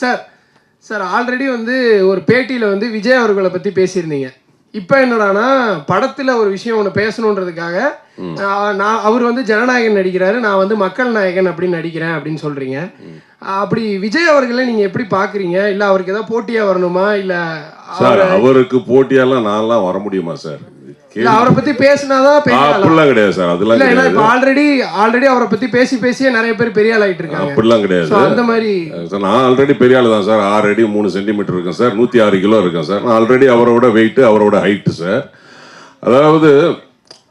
Sir sir already வந்து ஒரு பேட்டியில் வந்து விஜய் அவர்களை பற்றி பேசியிருந்தீங்க. இப்போ என்னடானா படத்தில் ஒரு விஷயம் ஒன்று பேசணுன்றதுக்காக நான் அவர் வந்து ஜனநாயகன் நடிக்கிறாரு, நான் வந்து மக்கள் நாயகன் அப்படின்னு நடிக்கிறேன் அப்படின்னு சொல்கிறீங்க. அப்படி விஜய் அவர்களை நீங்கள் எப்படி பார்க்குறீங்க? இல்லை அவருக்கு ஏதாவது போட்டியாக வரணுமா? இல்லை சார் அவருக்கு போட்டியாலாம் நான்லாம் வர முடியுமா சார்? அவரை பத்தி பேசினாதான் அப்படிலாம் கிடையாது சார். அதெல்லாம் கிடையாது. இப்ப ஆல்ரெடி அவரை பத்தி பேசியே நிறைய பேர் பெரிய ஆள் ஆயிட்டு இருக்காங்க. அப்படிலாம் கிடையாது. அந்த மாதிரி நான் ஆல்ரெடி பெரிய ஆள் தான் சார். 6 அடி 3 சென்டிமீட்டர் இருக்கேன் சார். 106 கிலோ இருக்கேன் சார். நான் ஆல்ரெடி அவரோட வெயிட், அவரோட ஹைட்டு சார். அதாவது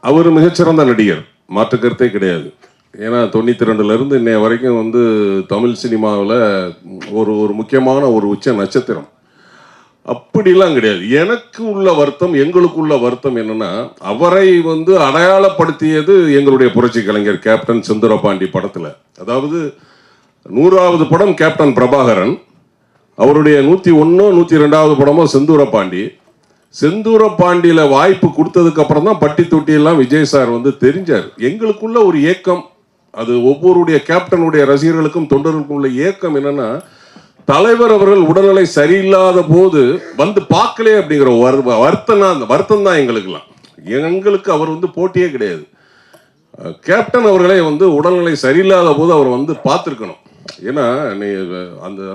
அவர் மிகச்சிறந்த நடிகர், மாற்று கருத்தே கிடையாது. ஏன்னா 92லேருந்து இன்னைய வரைக்கும் வந்து தமிழ் சினிமாவில் ஒரு முக்கியமான ஒரு உச்ச நட்சத்திரம். அப்படிலாம் கிடையாது. எனக்கு உள்ள வருத்தம், எங்களுக்குள்ள வருத்தம் என்னன்னா, அவரை வந்து அடையாளப்படுத்தியது எங்களுடைய புரட்சி கலைஞர் கேப்டன் செந்தூரபாண்டி படத்தில். அதாவது 100வது படம் கேப்டன் பிரபாகரன், அவருடைய 101 102வது படமோ செந்தூரபாண்டி. செந்தூரபாண்டியில் வாய்ப்பு கொடுத்ததுக்கு அப்புறம் தான் பட்டி தொட்டியெல்லாம் விஜய் சார் வந்து தெரிஞ்சார். எங்களுக்குள்ள ஒரு ஏக்கம், அது ஒவ்வொருடைய கேப்டனுடைய ரசிகர்களுக்கும் தொண்டர்களுக்கும் உள்ள ஏக்கம் என்னன்னா, தலைவர் அவர்கள் உடல்நிலை சரியில்லாத போது வந்து பார்க்கலே அப்படிங்கிற வருத்தம் தான் எங்களுக்குலாம். எங்களுக்கு அவர் வந்து போட்டியே கிடையாது. கேப்டன் அவர்களே வந்து உடல்நிலை சரியில்லாத போது அவர் வந்து பார்த்துருக்கணும். ஏன்னா நீ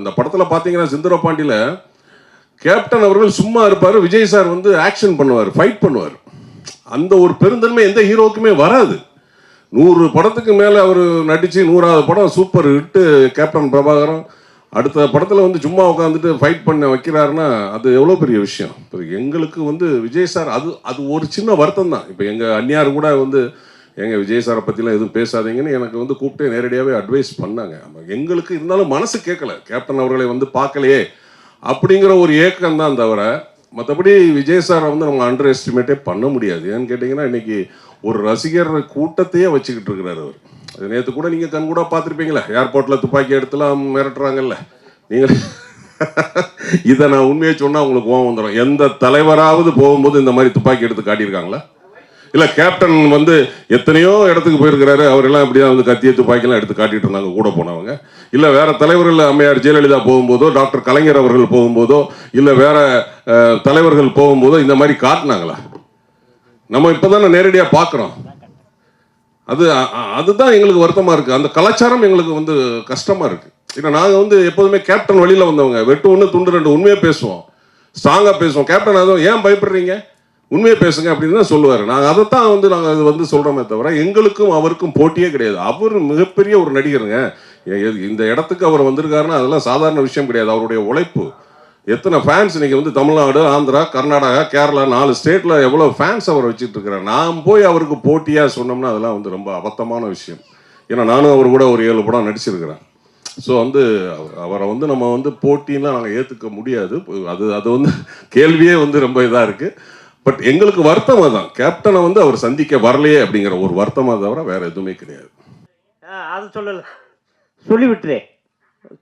அந்த படத்தில் பார்த்தீங்கன்னா செந்தூரபாண்டியில் கேப்டன் அவர்கள் சும்மா இருப்பார், விஜய் சார் வந்து ஆக்ஷன் பண்ணுவார், ஃபைட் பண்ணுவார். அந்த ஒரு பெருந்தன்மை எந்த ஹீரோக்குமே வராது. 100 படத்துக்கு மேலே அவர் நடித்து 100வது படம் சூப்பர் ஹிட்டு கேப்டன் பிரபாகரன். அடுத்த படத்தில் வந்து சும்மா உட்காந்துட்டு ஃபைட் பண்ண வைக்கிறாருன்னா அது எவ்வளோ பெரிய விஷயம். இப்போ எங்களுக்கு வந்து விஜய் சார் அது ஒரு சின்ன வருத்தம் தான். இப்போ எங்கள் அந்நியார் கூட வந்து எங்கள் விஜய் சாரை பற்றிலாம் எதுவும் பேசாதீங்கன்னு எனக்கு வந்து கூப்பிட்டு நேரடியாகவே அட்வைஸ் பண்ணாங்க. எங்களுக்கு இருந்தாலும் மனசு கேட்கல, கேப்டன் அவர்களை வந்து பார்க்கலையே அப்படிங்கிற ஒரு ஏக்கம் தான் தவிர மற்றபடி விஜய் சாரை வந்து நம்ம அண்டர் எஸ்டிமேட்டே பண்ண முடியாது. ஏன்னு கேட்டிங்கன்னா இன்றைக்கி ஒரு ரசிகர் கூட்டத்தையே வச்சுக்கிட்டு இருக்கிறார் அவர். அது நேற்று கூட நீங்கள் கண் கூட பார்த்துருப்பீங்களே, ஏர்போர்ட்டில் துப்பாக்கி எடுத்துலாம் மிரட்டுறாங்கல்ல. நீங்கள் இதை நான் உண்மையை சொன்னால் உங்களுக்கு கோவம் வந்துடும். எந்த தலைவராவது போகும்போது இந்த மாதிரி துப்பாக்கி எடுத்து காட்டியிருக்காங்களா? இல்லை கேப்டன் வந்து எத்தனையோ இடத்துக்கு போயிருக்கிறாரு, அவரெல்லாம் இப்படி தான் வந்து கத்திய துப்பாக்கிலாம் எடுத்து காட்டிட்டு இருந்தாங்க கூட போனவங்க. இல்லை வேற தலைவர்கள், அம்மையார் ஜெயலலிதா போகும்போதோ, டாக்டர் கலைஞர் அவர்கள் போகும்போதோ, இல்லை வேற தலைவர்கள் போகும்போதோ இந்த மாதிரி காட்டினாங்களா? நம்ம இப்போ தானே நேரடியாக பார்க்குறோம். அதுதான் எங்களுக்கு வருத்தமாக இருக்குது. அந்த கலாச்சாரம் எங்களுக்கு வந்து கஷ்டமாக இருக்குது. ஏன்னா நாங்கள் வந்து எப்போதுமே கேப்டன் வழியில் வந்தவங்க. வெட்டு 1 துண்டு 2 உண்மையாக பேசுவோம், ஸ்ட்ராங்காக பேசுவோம். கேப்டன் அதுவும் ஏன் பயப்படுறீங்க, உண்மையை பேசுங்க அப்படின்னு தான் சொல்லுவார். நாங்கள் அதைத்தான் வந்து நாங்கள் அது வந்து சொல்கிறோமே தவிர எங்களுக்கும் அவருக்கும் போட்டியே கிடையாது. அவர் மிகப்பெரிய ஒரு நடிகருங்க. இந்த இடத்துக்கு அவர் வந்திருக்காருன்னா அதெல்லாம் சாதாரண விஷயம் கிடையாது. அவருடைய உழைப்பு, எத்தனை ஃபேன்ஸ் இன்றைக்கி வந்து தமிழ்நாடு, ஆந்திரா, கர்நாடகா, கேரளா 4 ஸ்டேட்டில் எவ்வளோ ஃபேன்ஸ் அவர் வச்சுட்டு இருக்கிறார். நான் போய் அவருக்கு போட்டியாக சொன்னோம்னா அதெல்லாம் வந்து ரொம்ப அபத்தமான விஷயம். ஏன்னா நானும் அவர் கூட ஒரு 7 படம் நடிச்சிருக்கிறேன். ஸோ வந்து அவரை வந்து நம்ம வந்து போட்டின்லாம் நாங்கள் ஏற்றுக்க முடியாது. அது வந்து கேள்வியே வந்து ரொம்ப இதாக இருக்குது. பட் எங்களுக்கு வருத்தமாக தான் கேப்டனை வந்து அவர் சந்திக்க வரலையே அப்படிங்கிற ஒரு வருத்தமாக தவிர வேறு எதுவுமே கிடையாது. அது சொல்லலை, சொல்லிவிட்டுறே,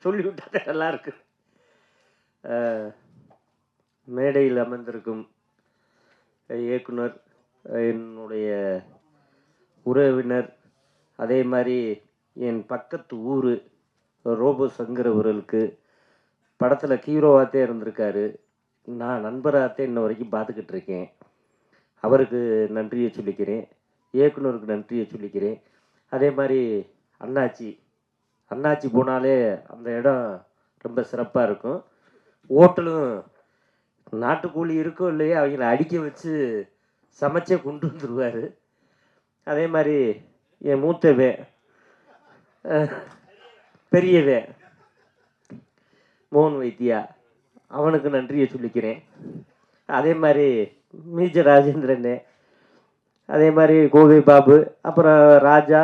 சொல்லிவிட்டா நல்லா இருக்கு. மேடையில் அமர்ந்திருக்கும் இயக்குனர், என்னுடைய உறவினர், அதே மாதிரி என் பக்கத்து ஊர் ரோபோ சங்கர் அவர்களுக்கு படத்தில் ஹீரோவாகத்தே இருந்திருக்காரு. நான் நண்பராகத்தே இன்ன வரைக்கும் பார்த்துக்கிட்டு இருக்கேன். அவருக்கு நன்றியை சொல்லிக்கிறேன், இயக்குனருக்கு நன்றியை சொல்லிக்கிறேன். அதே மாதிரி அண்ணாச்சி போனாலே அந்த இடம் ரொம்ப சிறப்பாக இருக்கும். ஹோட்டலும் நாட்டுக்கோழி இருக்கோ இல்லையே அவங்கள அடிக்க வச்சு சமைச்சே கொண்டு வந்துடுவார். அதே மாதிரி என் மூத்தவே பெரியவே மோகன் வைத்தியா, அவனுக்கு நன்றியை சொல்லிக்கிறேன். அதே மாதிரி மீஜ ராஜேந்திரனே, அதே மாதிரி கோவை பாபு, அப்புறம் ராஜா,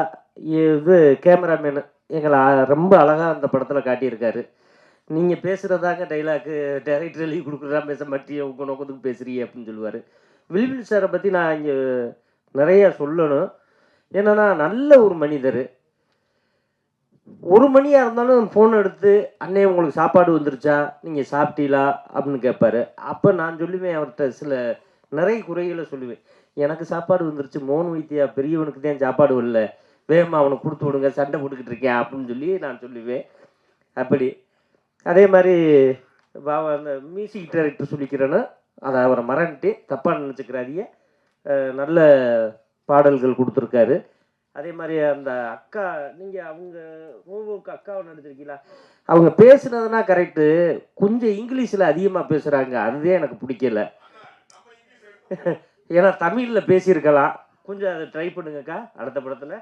இது கேமராமேனு எங்களை ரொம்ப அழகாக அந்த படத்தில் காட்டியிருக்காரு. நீங்கள் பேசுகிறதாங்க டைலாக்கு, டைரக்டர் எழுதி கொடுக்குறதா பேச மாட்டியே, உங்கள் நோக்கத்துக்கு பேசுகிறீங்க அப்படின்னு சொல்லுவார். வில்வில் சாரை பற்றி நான் இங்கே நிறையா சொல்லணும். என்னென்னா நல்ல ஒரு மனிதர். 1 மணியாக இருந்தாலும் ஃபோன் எடுத்து அண்ணே உங்களுக்கு சாப்பாடு வந்துருச்சா, நீங்கள் சாப்பிட்டீங்களா அப்படின்னு கேட்பார். அப்போ நான் சொல்லுவேன், அவர்கிட்ட நிறைய குறைகளை சொல்லுவேன். எனக்கு சாப்பாடு வந்துருச்சு, மோகன் வைத்தியா பெரியவனுக்கு தான் சாப்பாடு வரல, வேகமாக அவனுக்கு கொடுத்து விடுங்க, சண்டை போட்டுக்கிட்டு இருக்கேன் அப்படின்னு சொல்லி நான் சொல்லுவேன். அப்படி அதே மாதிரி பாபா அந்த மியூசிக் டைரக்டர் சொல்லிக்கிறேன்னு அதை அவரை மறந்துட்டு தப்பாக நினச்சிக்கிறாதீங்க. நல்ல பாடல்கள் கொடுத்துருக்காரு. அதே மாதிரி அந்த அக்கா, நீங்கள் அவங்க ரோபோவுக்கு அக்காவை நடிச்சிருக்கீங்களா? அவங்க பேசுனதுனா கரெக்டு, கொஞ்சம் இங்கிலீஷில் அதிகமாக பேசுகிறாங்க, அதுதான் எனக்கு பிடிக்கல. ஏன்னா தமிழில் பேசியிருக்கலாம், கொஞ்சம் அதை ட்ரை பண்ணுங்கக்கா அடுத்த படத்தில்.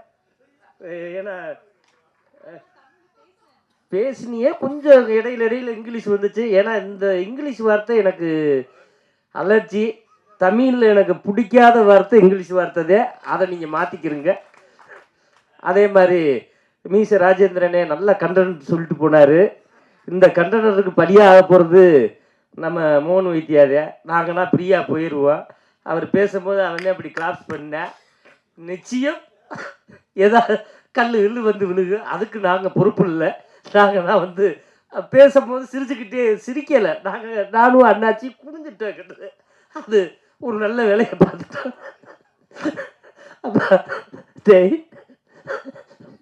ஏன்னா பேசினியே கொஞ்சம் இடையில இங்கிலீஷ் வந்துச்சு. ஏன்னா இந்த இங்கிலீஷ் வார்த்தை எனக்கு அலர்ஜி. தமிழில் எனக்கு பிடிக்காத வார்த்தை இங்கிலீஷ் வார்த்தை, அதை நீங்கள் மாற்றிக்கிறீங்க. அதே மாதிரி மீச ராஜேந்திரனே நல்ல கண்டென்ட் சொல்லிட்டு போனார். இந்த கண்டென்ட்டுக்கு பலியாக போகிறது நம்ம மோகன் வைத்தியாரே. நாங்கள்னா ஃப்ரீயாக போயிடுவோம். அவர் பேசும்போது அவனே அப்படி கிளாப்ஸ் பண்ணேன். நிச்சயம் ஏதாவது கல் வந்து விழுகு, அதுக்கு நாங்கள் பொறுப்பு இல்லை. நாங்கள் தான் வந்து பேசும்போது சிரிச்சுக்கிட்டே சிரிக்கலை. நானும் அண்ணாச்சி குனிஞ்சிட்டேன் கிட்டது. அது ஒரு நல்ல வேலையை பார்த்துட்டோம். டேய்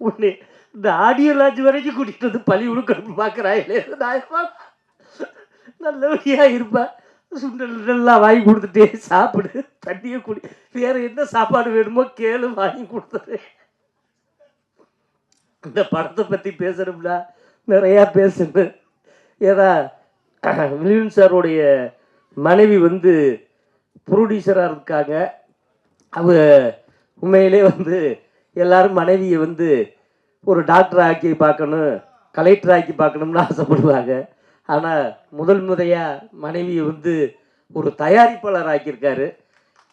உன்னை இந்த ஆடியோ லாட்ஜ் வரைக்கும் கூட்டிகிட்டு வந்து பழி உடுக்கணும் பார்க்குறாங்களே, நாயமா நல்லபடியாக இருப்பேன். சுண்டல் நல்லா வாங்கி கொடுத்துட்டே சாப்பிடு, தண்ணியை குடி, வேறு என்ன சாப்பாடு வேணுமோ கேளு, வாங்கி கொடுத்துரு. இந்த படத்தை பற்றி பேசணும்னா நிறையா பேசணும். ஏன்னா வில்லியம் சாருடைய மனைவி வந்து ப்ரொடியூசராக இருக்காங்க. அவங்க உண்மையிலே வந்து எல்லாரும் மனைவியை வந்து ஒரு டாக்டர் ஆக்கி பார்க்கணும், கலெக்டர் ஆக்கி பார்க்கணும்னு ஆசைப்படுவாங்க. ஆனால் முதல் முறையாக மனைவியை வந்து ஒரு தயாரிப்பாளர் ஆக்கியிருக்காரு.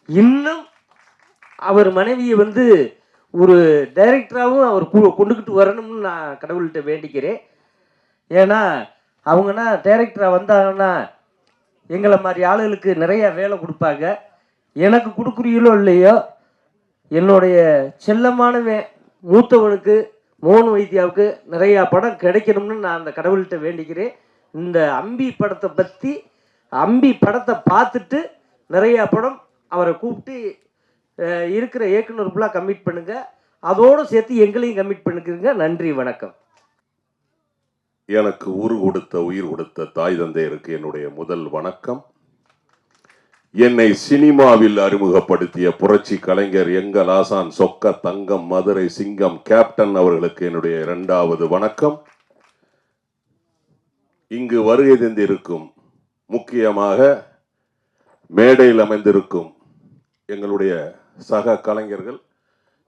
இன்னும் அவர் மனைவியை வந்து ஒரு டைரக்டராகவும் அவர் கொண்டுக்கிட்டு வரணும்னு நான் கடவுள்கிட்ட வேண்டிக்கிறேன். ஏன்னா அவங்கன்னா டைரக்டராக வந்தாங்கன்னா எங்களை மாதிரி ஆளுகளுக்கு நிறையா வேலை கொடுப்பாங்க. எனக்கு கொடுக்குறீங்களோ இல்லையோ, என்னுடைய செல்லமானவன் மூத்தவனுக்கு மோகன் வைத்தியாவுக்கு நிறையா படம் கிடைக்கணும்னு நான் அந்த கடவுள்கிட்ட வேண்டிக்கிறேன். இந்த அம்பி படத்தை பார்த்துட்டு நிறையா படம் அவரை கூப்பிட்டு இருக்கிற இயக்குனர் ஃபுல்லாக கமிட் பண்ணுங்க, அதோடு சேர்த்து எங்களையும் கமிட் பண்ணிக்கிறீங்க. நன்றி, வணக்கம். எனக்கு உயிர் கொடுத்த தாய் தந்தையருக்கு என்னுடைய முதல் வணக்கம். என்னை சினிமாவில் அறிமுகப்படுத்திய புரட்சி கலைஞர் எங்கள் ஆசான் சொக்க தங்கம் மதுரை சிங்கம் கேப்டன் அவர்களுக்கு என்னுடைய இரண்டாவது வணக்கம். இங்கு வருகை தந்திருக்கும், முக்கியமாக மேடையில் அமைந்திருக்கும் எங்களுடைய சக கலைஞர்கள்,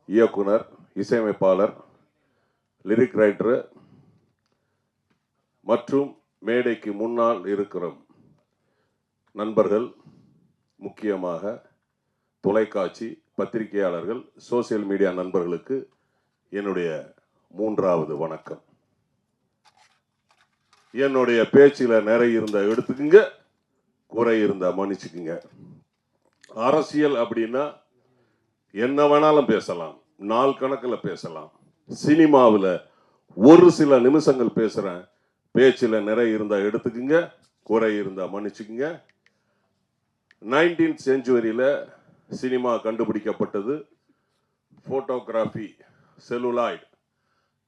இயக்குனர், இசையமைப்பாளர், லிரிக் ரைட்டர் மற்றும் மேடைக்கு முன்னால் இருக்கிற நண்பர்கள், முக்கியமாக தொலைக்காட்சி பத்திரிகையாளர்கள், சோசியல் மீடியா நண்பர்களுக்கு என்னுடைய மூன்றாவது வணக்கம். என்னுடைய பேச்சில் நிறைய இருந்த எடுத்துக்குங்க, குறை இருந்தா மன்னிச்சுக்குங்க. அரசியல் அப்படின்னா என்ன வேணாலும் பேசலாம், நாள் கணக்கில் பேசலாம். சினிமாவில் ஒரு சில நிமிஷங்கள் பேசுகிறேன், பேச்சில் நிறைய இருந்தா எடுத்துக்குங்க, குறை இருந்தா மன்னிச்சுக்குங்க. 19th செஞ்சுரியில் சினிமா கண்டுபிடிக்கப்பட்டது. ஃபோட்டோகிராஃபி, செல்லுலாய்டு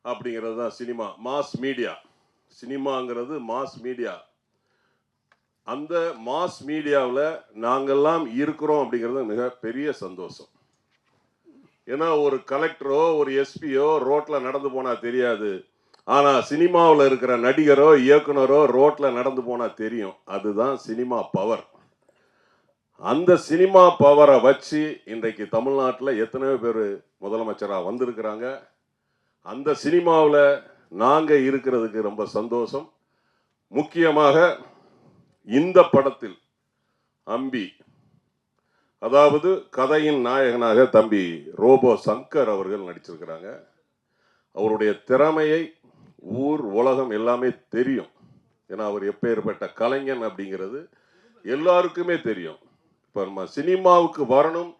அப்படிங்கிறது தான் சினிமா, மாஸ் மீடியா. சினிமாங்கிறது மாஸ் மீடியா. அந்த மாஸ் மீடியாவில் நாங்கள்லாம் இருக்கிறோம் அப்படிங்கிறது மிக பெரிய சந்தோஷம். ஏன்னா ஒரு கலெக்டரோ ஒரு எஸ்பியோ ரோட்டில் நடந்து போனால் தெரியாது, ஆனால் சினிமாவில் இருக்கிற நடிகரோ இயக்குனரோ ரோட்டில் நடந்து போனால் தெரியும். அதுதான் சினிமா பவர். அந்த சினிமா பவரை வச்சு இன்றைக்கு தமிழ்நாட்டில் எத்தனையோ பேர் முதலமைச்சராக வந்திருக்கிறாங்க. அந்த சினிமாவில் நாங்கள் இருக்கிறதுக்கு ரொம்ப சந்தோஷம். முக்கியமாக இந்த படத்தில் அம்பி, அதாவது கதையின் நாயகனாக தம்பி ரோபோ சங்கர் அவர்கள் நடிச்சிருக்கிறாங்க. அவருடைய திறமையை ஊர் உலகம் எல்லாமே தெரியும். ஏன்னா அவர் எப்பேற்பட்ட கலைஞன் அப்படிங்கிறது எல்லாருக்குமே தெரியும். இப்போ நம்ம சினிமாவுக்கு வரணும்,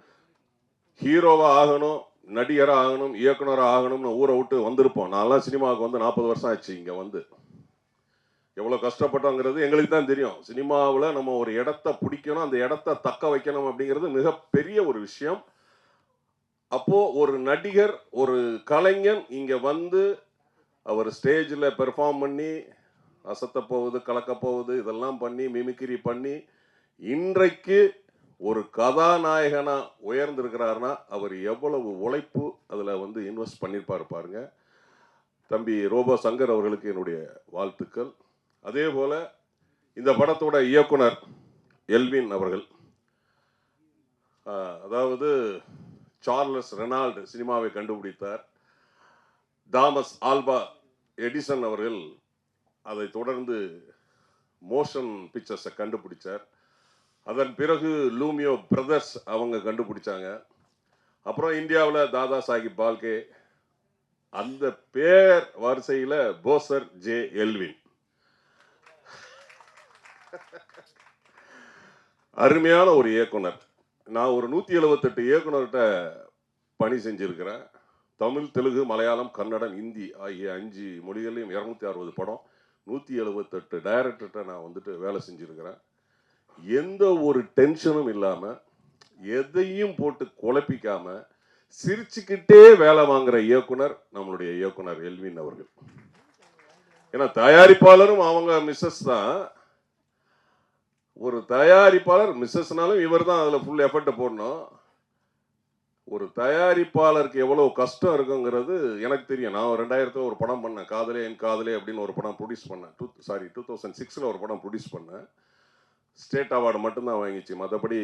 ஹீரோவாக ஆகணும், நடிகராக ஆகணும், இயக்குனராக ஆகணும்னு ஊரை விட்டு வந்திருப்போம். நான்லாம் சினிமாவுக்கு வந்து 40 வருஷம் ஆச்சு. இங்கே வந்து எவ்வளோ கஷ்டப்பட்டோங்கிறது எங்களுக்கு தான் தெரியும். சினிமாவில் நம்ம ஒரு இடத்த பிடிக்கணும், அந்த இடத்த தக்க வைக்கணும் அப்படிங்கிறது மிகப்பெரிய ஒரு விஷயம். அப்போது ஒரு நடிகர், ஒரு கலைஞன் இங்கே வந்து அவர் ஸ்டேஜில் பெர்ஃபார்ம் பண்ணி அசத்த போகுது, கலக்க போகுது, இதெல்லாம் பண்ணி மிமிக்ரி பண்ணி இன்றைக்கு ஒரு கதாநாயகனா உயர்ந்திருக்கிறாருன்னா அவர் எவ்வளவு உழைப்பு அதில் வந்து இன்வெஸ்ட் பண்ணியிருப்பாரு பாருங்க. தம்பி ரோபோ சங்கர் அவர்களுக்கு என்னுடைய வாழ்த்துக்கள். அதே போல இந்த படத்தோட இயக்குனர் எல்வின் அவர்கள், அதாவது சார்லஸ் ரெனால்டு சினிமாவை கண்டுபிடித்தார். தாமஸ் ஆல்பா எடிசன் அவர்கள் அதை தொடர்ந்து மோஷன் பிக்சர்ஸை கண்டுபிடிச்சார். அதன் பிறகு லூமியோ பிரதர்ஸ் அவங்க கண்டுபிடிச்சாங்க. அப்புறம் இந்தியாவில் தாதா சாஹிப் பால்கே, அந்த பேர் வரிசையில் போசர் ஜே எல்வின். அருமையான ஒரு இயக்குனர். நான் ஒரு 178 இயக்குனர்கிட்ட பணி செஞ்சிருக்கிறேன். தமிழ், தெலுங்கு, மலையாளம், கன்னடம், இந்தி ஆகிய 5 மொழிகளையும் 260 படம், 178 டைரக்டர்கிட்ட நான் வந்துட்டு வேலை செஞ்சுருக்கிறேன். எந்த ஒரு டென்ஷனும் இல்லாமல், எதையும் போட்டு குழப்பிக்காம சிரிச்சுக்கிட்டே வேலை வாங்குற இயக்குனர் நம்மளுடைய இயக்குனர் எல்வின் அவர்கள். ஏன்னா தயாரிப்பாளரும் அவங்க மிஸ்ஸஸ் தான். ஒரு தயாரிப்பாளர் மிஸ்ஸஸ்னாலும் இவர் தான் அதில் ஃபுல் எஃபர்ட்டை போடணும். ஒரு தயாரிப்பாளருக்கு எவ்வளோ கஷ்டம் இருக்குங்கிறது எனக்கு தெரியும். நான் 2000 ஒரு படம் பண்ணேன், காதலே என் காதலே அப்படின்னு ஒரு படம் ப்ரொடியூஸ் பண்ணேன். 2006 ஒரு படம் ப்ரொடியூஸ் பண்ணேன். ஸ்டேட் அவார்டு மட்டும்தான் வாங்கிச்சு, மற்றபடி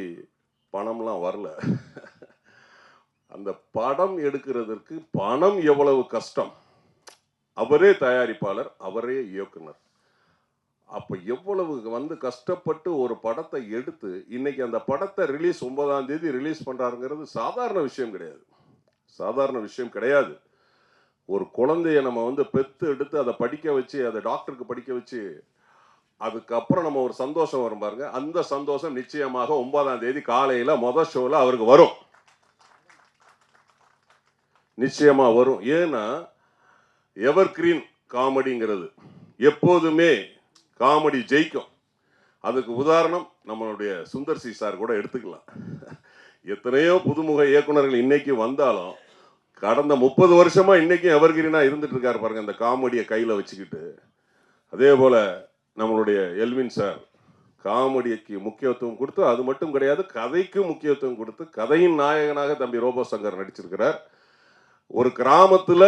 பணம்லாம் வரல. அந்த படம் எடுக்கிறதுக்கு பணம் எவ்வளவு கஷ்டம். அவரே தயாரிப்பாளர், அவரே இயக்குனர். அப்போ எவ்வளவு வந்து கஷ்டப்பட்டு ஒரு படத்தை எடுத்து இன்னைக்கு அந்த படத்தை ரிலீஸ் 9ஆம் தேதி ரிலீஸ் பண்ணுறாருங்கிறது சாதாரண விஷயம் கிடையாது. சாதாரண விஷயம் கிடையாது. ஒரு குழந்தைய நம்ம வந்து பெற்று எடுத்து அதை படிக்க வச்சு, அதை டாக்டருக்கு படிக்க வச்சு, அதுக்கப்புறம் நம்ம ஒரு சந்தோஷம் வரும் பாருங்க. அந்த சந்தோஷம் நிச்சயமாக 9ஆம் தேதி காலையில் மொதல் ஷோவில் அவருக்கு வரும். நிச்சயமா வரும். ஏன்னா எவர் கிரீன் காமெடிங்கிறது எப்போதுமே காமெடி ஜெயிக்கும். அதுக்கு உதாரணம் நம்மளுடைய சுந்தர் சி சார் கூட எடுத்துக்கலாம். எத்தனையோ புதுமுக இயக்குனர்கள் இன்னைக்கு வந்தாலும் கடந்த 30 வருஷமா இன்னைக்கும் எவர்கிரீனா இருந்துட்டு இருக்காரு பாருங்க, அந்த காமெடியை கையில் வச்சுக்கிட்டு. அதே போல நம்மளுடைய எல்வின் சார் காமெடிக்கு முக்கியத்துவம் கொடுத்து, அது மட்டும் கிடையாது, கதைக்கு முக்கியத்துவம் கொடுத்து கதையின் நாயகனாக தம்பி ரோபோ சங்கர் நடிச்சிருக்கிறார். ஒரு கிராமத்தில்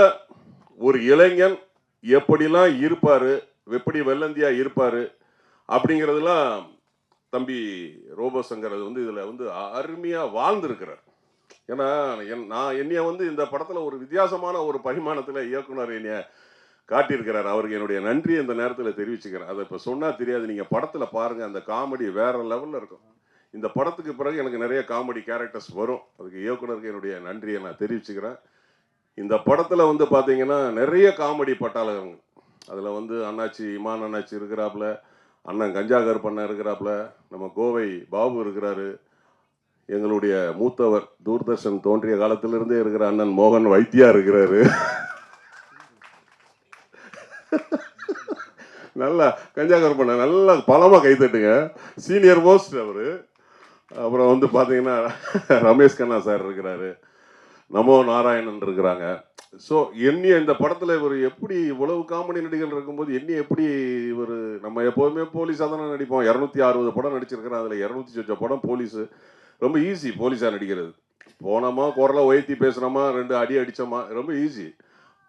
ஒரு இளைஞன் எப்படிலாம் இருப்பார், எப்படி வெள்ளந்தியா இருப்பார் அப்படிங்கிறதுலாம் தம்பி ரோபோ சங்கர் அது வந்து இதில் வந்து அருமையாக வாழ்ந்துருக்கிறார். ஏன்னா என்னைய வந்து இந்த படத்தில் ஒரு வித்தியாசமான ஒரு பரிமாணத்தில் இயக்குனர் என்னைய காட்டியிருக்கிறார். அவருக்கு என்னுடைய நன்றியை இந்த நேரத்தில் தெரிவிச்சுக்கிறேன். அதை இப்போ சொன்னால் தெரியாது, நீங்கள் படத்தில் பாருங்கள், அந்த காமெடி வேறு லெவலில் இருக்கும். இந்த படத்துக்கு பிறகு எனக்கு நிறைய காமெடி கேரக்டர்ஸ் வரும். அதுக்கு இயக்குனருக்கு என்னுடைய நன்றியை நான் தெரிவிச்சுக்கிறேன். இந்த படத்தில் வந்து பார்த்தீங்கன்னா நிறைய காமெடி பட்டாளர்கள். அதில் வந்து அண்ணாச்சி இமான் அண்ணாச்சி இருக்கிறாப்புல, அண்ணன் கஞ்சா கருப்பண்ணன் இருக்கிறாப்புல, நம்ம கோவை பாபு இருக்கிறாரு, எங்களுடைய மூத்தவர் தூர்தர்ஷன் தோன்றிய காலத்திலிருந்தே இருக்கிற அண்ணன் மோகன் வைத்தியா இருக்கிறாரு. நல்லா கஞ்சா கருப்பண்ணன் நல்லா பலமாக கைத்தட்டுங்க, சீனியர் மோஸ்ட் அவர். அப்புறம் வந்து பார்த்தீங்கன்னா ரமேஷ் கண்ணா சார் இருக்கிறாரு, நமோ நாராயணன் இருக்கிறாங்க. ஸோ என்னைய இந்த படத்தில் இவர் எப்படி இவ்வளவு காமெடி நடிகர்கள் இருக்கும்போது என்னைய எப்படி இவர், நம்ம எப்போதுமே போலீஸாக தானே நடிப்போம். 260 படம் நடிச்சிருக்கிறேன், அதில் 200 சொச்ச படம் போலீஸு. ரொம்ப ஈஸி போலீஸாக நடிக்கிறது. போனோமா குரலை உயர்த்தி பேசுகிறோமா 2 அடி அடித்தோமா, ரொம்ப ஈஸி.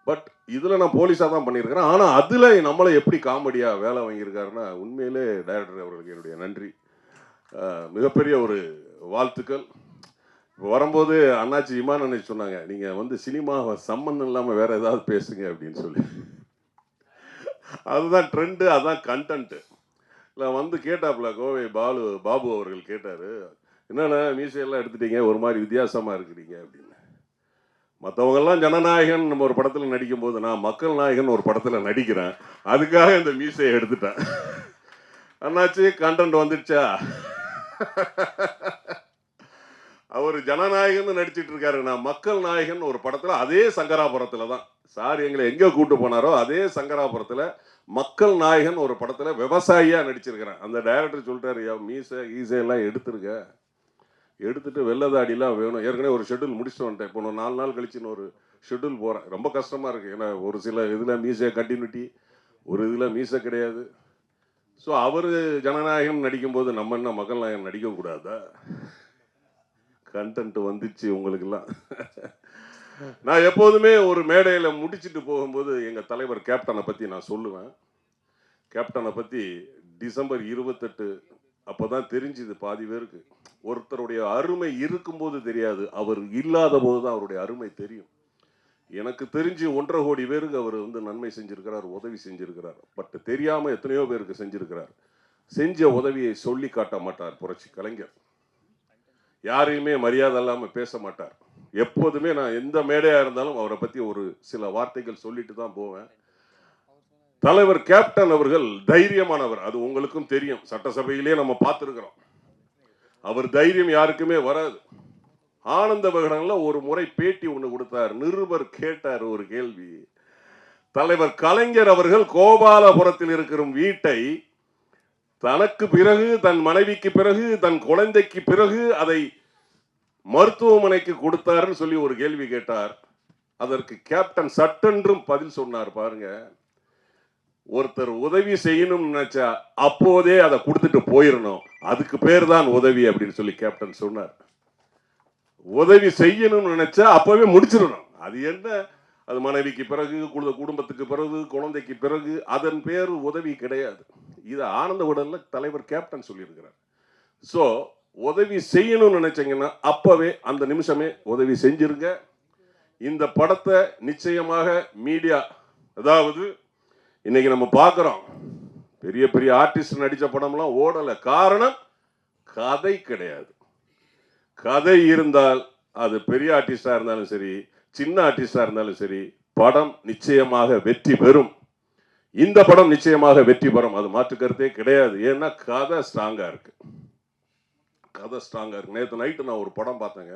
பட் இதில் நான் போலீஸாக தான் பண்ணியிருக்கிறேன். ஆனால் அதில் நம்மளை எப்படி காமெடியாக வேலை வாங்கியிருக்காருன்னா உண்மையிலே டைரக்டர் அவர்களுக்கு என்னுடைய நன்றி, மிகப்பெரிய ஒரு வாழ்த்துக்கள். இப்போ வரும்போது அண்ணாச்சி இமான் அண்ணாச்சி சொன்னாங்க, நீங்கள் வந்து சினிமாவை சம்மந்தம் இல்லாமல் வேறு ஏதாவது பேசுங்க அப்படின்னு சொல்லி. அதுதான் ட்ரெண்டு, அதுதான் கண்டென்ட்டு. இல்லை வந்து கேட்டாப்புல கோவை பாபு அவர்கள் கேட்டார், என்னென்ன மீசையெல்லாம் எடுத்துட்டீங்க, ஒரு மாதிரி வித்தியாசமாக இருக்கிறீங்க அப்படின்னு. மற்றவங்கெல்லாம் ஜனநாயகன் நம்ம ஒரு படத்தில் நடிக்கும்போது நான் மக்கள் நாயகன் ஒரு படத்தில் நடிக்கிறேன், அதுக்காக இந்த மீசையை எடுத்துட்டேன். அண்ணாச்சி கண்டென்ட் வந்துடுச்சா? அவர் ஜனநாயகன் நடிச்சிட்டு இருக்காரு, நான் மக்கள் நாயகன் ஒரு படத்தில், அதே சங்கராபுரத்தில் தான் சார் எங்களை எங்கே கூட்டு போனாரோ அதே சங்கராபுரத்தில் மக்கள் நாயகன் ஒரு படத்தில் விவசாயியாக நடிச்சிருக்கிறேன். அந்த டைரக்டர் சொல்லிட்டாரு, மீசை ஈசையெல்லாம் எடுத்துருங்க, எடுத்துட்டு வெள்ளதாடிலாம் வேணும். ஏற்கனவே ஒரு ஷெட்யூல் முடிச்சுட்டு வந்துட்டேன். இப்போ 4 நாள் கழிச்சுன்னு ஒரு ஷெட்யூல் போகிறேன். ரொம்ப கஷ்டமாக இருக்குது. ஏன்னா ஒரு சில இதில் மீசை கண்டினியூட்டி ஒரு இதில் மீசை கிடையாது. ஸோ அவர் ஜனநாயகம் நடிக்கும்போது நம்ம என்ன மகள் நாயகம் நடிக்கக்கூடாதா? கண்டென்ட் வந்துச்சு உங்களுக்கெல்லாம். நான் எப்போதுமே ஒரு மேடையில் முடிச்சுட்டு போகும்போது எங்கள் தலைவர் கேப்டனை பற்றி நான் சொல்லுவேன். கேப்டனை பற்றி டிசம்பர் 28 அப்போ தான் தெரிஞ்சுது பாதி பேருக்கு. ஒருத்தருடைய அருமை இருக்கும்போது தெரியாது, அவர் இல்லாத போது தான் அவருடைய அருமை தெரியும். எனக்கு தெரிஞ்சு 1.5 கோடி பேருக்கு அவர் வந்து நன்மை செஞ்சிருக்கிறார், உதவி செஞ்சிருக்கிறார். பட் தெரியாமல் எத்தனையோ பேருக்கு செஞ்சிருக்கிறார். செஞ்ச உதவியை சொல்லி காட்ட மாட்டார் புரட்சி கலைஞர். யாரையுமே மரியாதை இல்லாமல் பேச மாட்டார். எப்போதுமே நான் எந்த மேடையாக இருந்தாலும் அவரை பற்றி ஒரு சில வார்த்தைகள் சொல்லிட்டு தான் போவேன். தலைவர் கேப்டன் அவர்கள் தைரியமானவர், அது உங்களுக்கும் தெரியும். சட்டசபையிலே நம்ம பார்த்துருக்கிறோம். அவர் தைரியம் யாருக்குமே வராது. ஆனந்த விகடனில் ஒரு முறை பேட்டி ஒன்று கொடுத்தார். நிருபர் கேட்டார் ஒரு கேள்வி. தலைவர் கலைஞர் அவர்கள் கோபாலபுரத்தில் இருக்கிற வீட்டை தனக்கு பிறகு, தன் மனைவிக்கு பிறகு, தன் குழந்தைக்கு பிறகு அதை மருத்துவமனைக்கு கொடுத்தாருன்னு சொல்லி ஒரு கேள்வி கேட்டார். அதற்கு கேப்டன் சட்டென்றும் பதில் சொன்னார். பாருங்க, ஒருத்தர் உதவி செய்யணும்னு நினைச்சா அப்போதே அதை கொடுத்துட்டு போயிடணும், அதுக்கு பேர் தான் உதவி அப்படின்னு சொல்லி கேப்டன் சொன்னார். உதவி செய்யணும்னு நினைச்சா அப்பவே முடிச்சிடணும். அது என்ன, அது மனைவிக்கு பிறகு, குடும்பத்துக்கு பிறகு, குழந்தைக்கு பிறகு, அதன் பேர் உதவி கிடையாது. இது ஆனந்த விகடன்ல தலைவர் கேப்டன் சொல்லியிருக்கிறார். ஸோ உதவி செய்யணும்னு நினைச்சீங்கன்னா அப்பவே அந்த நிமிஷமே உதவி செஞ்சிருங்க. இந்த படத்தை நிச்சயமாக மீடியா, அதாவது இன்னைக்கு நம்ம பார்க்குறோம் பெரிய பெரிய ஆர்டிஸ்ட் நடித்த படம்லாம் ஓடலை. காரணம் கதை கிடையாது. கதை இருந்தால் அது பெரிய ஆர்டிஸ்டாக இருந்தாலும் சரி, சின்ன ஆர்டிஸ்டாக இருந்தாலும் சரி, படம் நிச்சயமாக வெற்றி பெறும். இந்த படம் நிச்சயமாக வெற்றி பெறும், அது மாற்று கருத்தே கிடையாது. ஏன்னா கதை ஸ்ட்ராங்காக இருக்கு. கதை ஸ்ட்ராங்காக இருக்கு. நேற்று நைட்டு நான் ஒரு படம் பார்த்தேங்க,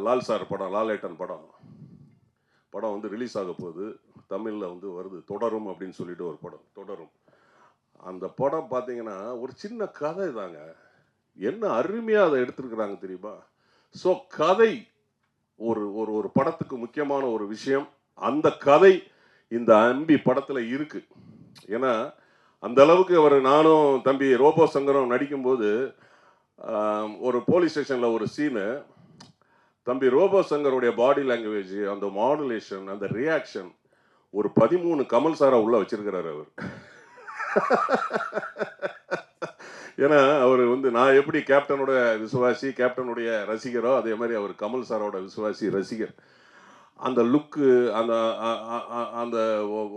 லால் சார் படம், லாலேட்டன் படம் வந்து ரிலீஸ் ஆக போகுது. தமிழில் வந்து வருது, தொடரும் அப்படின்னு சொல்லிட்டு ஒரு படம், தொடரும். அந்த படம் பார்த்தீங்கன்னா ஒரு சின்ன கதை தாங்க, என்ன அருமையாக அதை எடுத்துருக்குறாங்க தெரியுமா? ஸோ கதை ஒரு ஒரு ஒரு படத்துக்கு முக்கியமான ஒரு விஷயம். அந்த கதை இந்த அம்பி படத்தில் இருக்கு. ஏன்னா அந்த அளவுக்கு அவர், நானும் தம்பி ரோபோ சங்கரும் நடிக்கும்போது ஒரு போலீஸ் ஸ்டேஷனில் ஒரு சீனு, தம்பி ரோபோ சங்கருடைய பாடி லாங்குவேஜ், அந்த மாடுலேஷன், அந்த ரியாக்ஷன், ஒரு 13 கமல் சாரா உள்ள வச்சிருக்கிறார் அவர். ஏன்னா அவர் வந்து, நான் எப்படி கேப்டனோட விசுவாசி, கேப்டனுடைய ரசிகரோ, அதே மாதிரி அவர் கமல் சாரோட விசுவாசி ரசிகர். அந்த லுக்கு, அந்த அந்த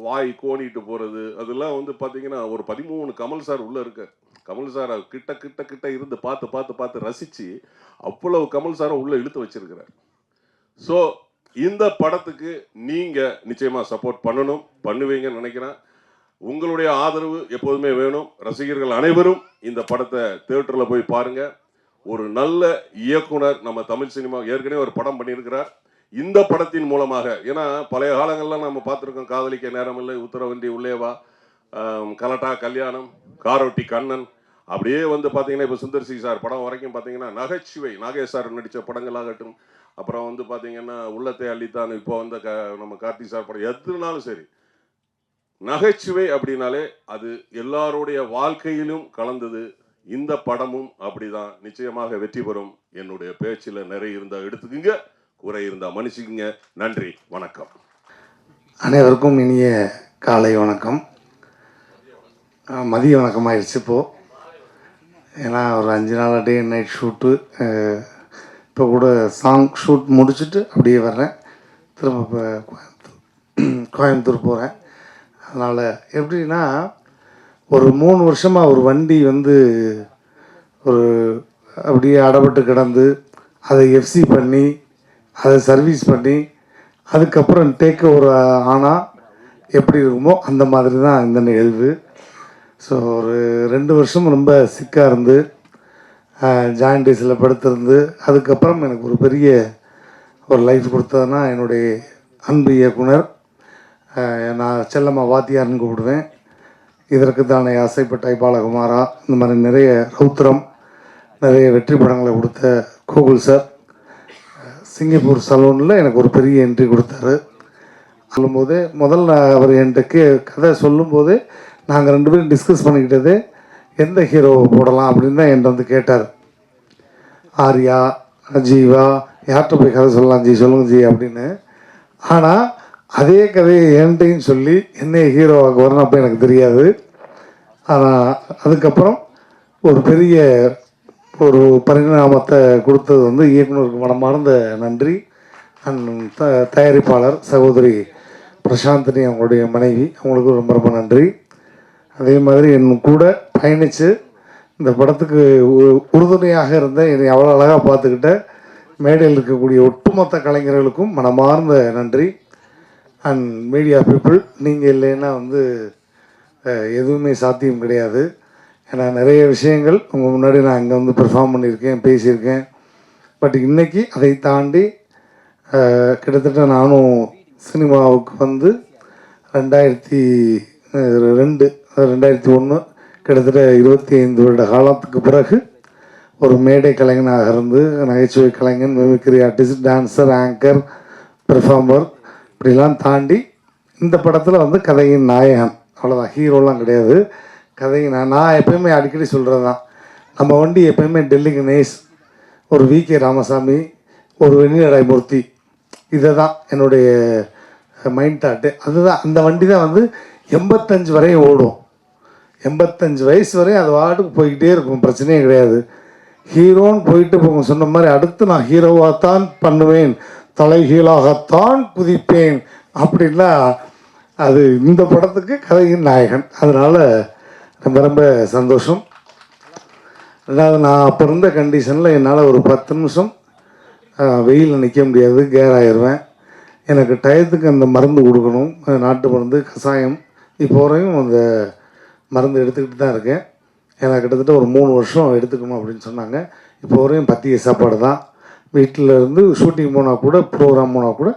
வாய் கோணிட்டு போகிறது, அதெல்லாம் வந்து பார்த்தீங்கன்னா ஒரு 13 கமல் சார் உள்ளே இருக்கார். கமல் சார் கிட்ட கிட்ட கிட்ட இருந்து பார்த்து பார்த்து பார்த்து ரசித்து அவ்வளவு கமல் சாரை உள்ளே இழுத்து வச்சிருக்கிறார். ஸோ இந்த படத்துக்கு நீங்கள் நிச்சயமாக சப்போர்ட் பண்ணணும், பண்ணுவீங்கன்னு நினைக்கிறேன். உங்களுடைய ஆதரவு எப்போதுமே வேணும். ரசிகர்கள் அனைவரும் இந்த படத்தை தியேட்டரில் போய் பாருங்கள். ஒரு நல்ல இயக்குனர் நம்ம தமிழ் சினிமா ஏற்கனவே ஒரு படம் பண்ணியிருக்கிறார். இந்த படத்தின் மூலமாக, ஏன்னா பழைய காலங்கள்லாம் நம்ம பார்த்துருக்கோம், காதலிக்க நேரமில்லை, உத்தரவண்டி, உள்ளேவா, கலட்டா, கல்யாணம், காரோட்டி கண்ணன், அப்படியே வந்து பார்த்தீங்கன்னா இப்போ சுந்தர் சி சார் படம் வரைக்கும் பார்த்தீங்கன்னா நகைச்சுவை, நாகேஷ் சார் நடித்த படங்களாகட்டும், அப்புறம் வந்து பார்த்தீங்கன்னா உள்ளத்தை அள்ளித்தான், இப்போ வந்து நம்ம கார்த்தி சார் படம், எதுனாலும் சரி நகைச்சுவை அப்படின்னாலே அது எல்லாருடைய வாழ்க்கையிலும் கலந்தது. இந்த படமும் அப்படிதான், நிச்சயமாக வெற்றி பெறும். என்னுடைய பேச்சில் நிறைய இருந்தால் எடுத்துக்குங்க, குறை இருந்தால் மன்னிச்சுக்குங்க. நன்றி, வணக்கம். அனைவருக்கும் இனிய காலை வணக்கம். மதிய வணக்கம் ஆயிடுச்சு இப்போது. ஏன்னா ஒரு 5 நாள் டே நைட் ஷூட்டு, இப்போ கூட சாங் ஷூட் முடிச்சுட்டு அப்படியே வர்றேன். திரும்ப இப்போ கோயம்புத்தூர் போகிறேன். அதனால் எப்படின்னா, ஒரு 3 வருஷமாக ஒரு வண்டி வந்து ஒரு அப்படியே அடப்பட்டு கிடந்து, அதை எஃப்சி பண்ணி, அதை சர்வீஸ் பண்ணி, அதுக்கப்புறம் டேக் ஓவர் ஆனால் எப்படி இருக்குமோ அந்த மாதிரி தான் இந்த நிகழ்வு. ஸோ ஒரு 2 வருஷம் ரொம்ப சிக்காக இருந்து, ஜாயின்டிஸில் படுத்திருந்து, அதுக்கப்புறம் எனக்கு ஒரு பெரிய ஒரு லைஃப் கொடுத்ததுன்னா என்னுடைய அன்பு இயக்குனர், நான் செல்லம்மா வாத்தியார்னு கூப்பிடுவேன். இதற்கு தானே ஆசைப்பட்டாய் பாலகுமாரா, இந்த மாதிரி நிறைய ரௌத்திரம், நிறைய வெற்றி படங்களை கொடுத்த கோகுல் சார், சிங்கப்பூர் சலூனில் எனக்கு ஒரு பெரிய என்ட்ரி கொடுத்தாரு. சொல்லும்போது முதல்ல அவர் என்கிட்ட கதை சொல்லும்போது நாங்கள் 2 பேரும் டிஸ்கஸ் பண்ணிக்கிட்டது எந்த ஹீரோவை போடலாம் அப்படின்னு தான் என்கிட்ட வந்து கேட்டார். ஆர்யா, ஜீவா, யார்கிட்ட போய் கதை சொல்லலாம் ஜி, சொல்லுங்க ஜி அப்படின்னு. ஆனால் அதே கதையை என்கிட்டையும் சொல்லி என்ன ஹீரோவாக வரணும் அப்போ எனக்கு தெரியாது. ஆனால் அதுக்கப்புறம் ஒரு பெரிய ஒரு பரிணாமத்தை கொடுத்தது வந்து இயக்குனருக்கு மனமார்ந்த நன்றி. அண்ட் தயாரிப்பாளர் சகோதரி பிரசாந்தினி அவங்களுடைய மனைவி, அவங்களுக்கு ரொம்ப ரொம்ப நன்றி. அதே மாதிரி என் கூட பயணித்து இந்த படத்துக்கு உறுதுணையாக இருந்த என்னை அவ்வளோ அழகாக பார்த்துக்கிட்ட மேடையில் இருக்கக்கூடிய ஒட்டுமொத்த கலைஞர்களுக்கும் மனமார்ந்த நன்றி. அண்ட் மீடியா பீப்புள், நீங்கள் இல்லைன்னா வந்து எதுவுமே சாத்தியம் கிடையாது. ஏன்னா நிறைய விஷயங்கள் உங்கள் முன்னாடி நான் இங்கே வந்து பெர்ஃபார்ம் பண்ணியிருக்கேன், பேசியிருக்கேன். பட் இன்றைக்கி அதை தாண்டி கிட்டத்தட்ட நானும் சினிமாவுக்கு வந்து 2001 கிட்டத்தட்ட 25 வருட காலத்துக்கு பிறகு ஒரு மேடை கலைஞனாக இருந்து நகைச்சுவை கலைஞன், mimicry artist, dancer, anchor, performer இப்படிலாம் தாண்டி இந்த படத்தில் வந்து கதையின் நாயகன். அவ்வளோதான், ஹீரோலாம் கிடையாது. கதையின் நான் எப்போயுமே அடிக்கடி சொல்கிறது தான், நம்ம வண்டி எப்போயுமே டெல்லி கணேஷ், ஒரு வி.கே. ராமசாமி, ஒரு வெண்ணிலராயமூர்த்தி, இதை தான் என்னுடைய மைண்ட் தாட்டு. அதுதான், அந்த வண்டி தான் வந்து 85 வரையும் ஓடும். 85 வயசு வரையும் அது வாட்டுக்கு போய்கிட்டே இருக்கும், பிரச்சனையே கிடையாது. ஹீரோன்னு போயிட்டு போங்க சொன்ன மாதிரி அடுத்து நான் ஹீரோவாகத்தான் பண்ணுவேன், தலைகீழாகத்தான் குதிப்பேன் அப்படின்னா அது இந்த படத்துக்கு கதையின் நாயகன். அதனால் ரொம்ப ரொம்ப சந்தோஷம். ரெண்டாவது, நான் அப்போ இருந்த கண்டிஷனில் என்னால் ஒரு 10 நிமிஷம் வெயிலில் நிற்க முடியாது, கேர் ஆயிடுவேன். எனக்கு டயத்துக்கு அந்த மருந்து கொடுக்கணும், நாட்டு மருந்து, கஷாயம். இப்போ வரையும் அந்த மருந்து எடுத்துக்கிட்டு தான் இருக்கேன். எனக்கு கிட்டத்தட்ட ஒரு 3 வருஷம் எடுத்துக்கணும் அப்படின்னு சொன்னாங்க. இப்போ வரையும் பத்திய சாப்பாடு தான். வீட்டில் இருந்து ஷூட்டிங் போனால் கூட, ப்ரோக்ராம் போனால் கூட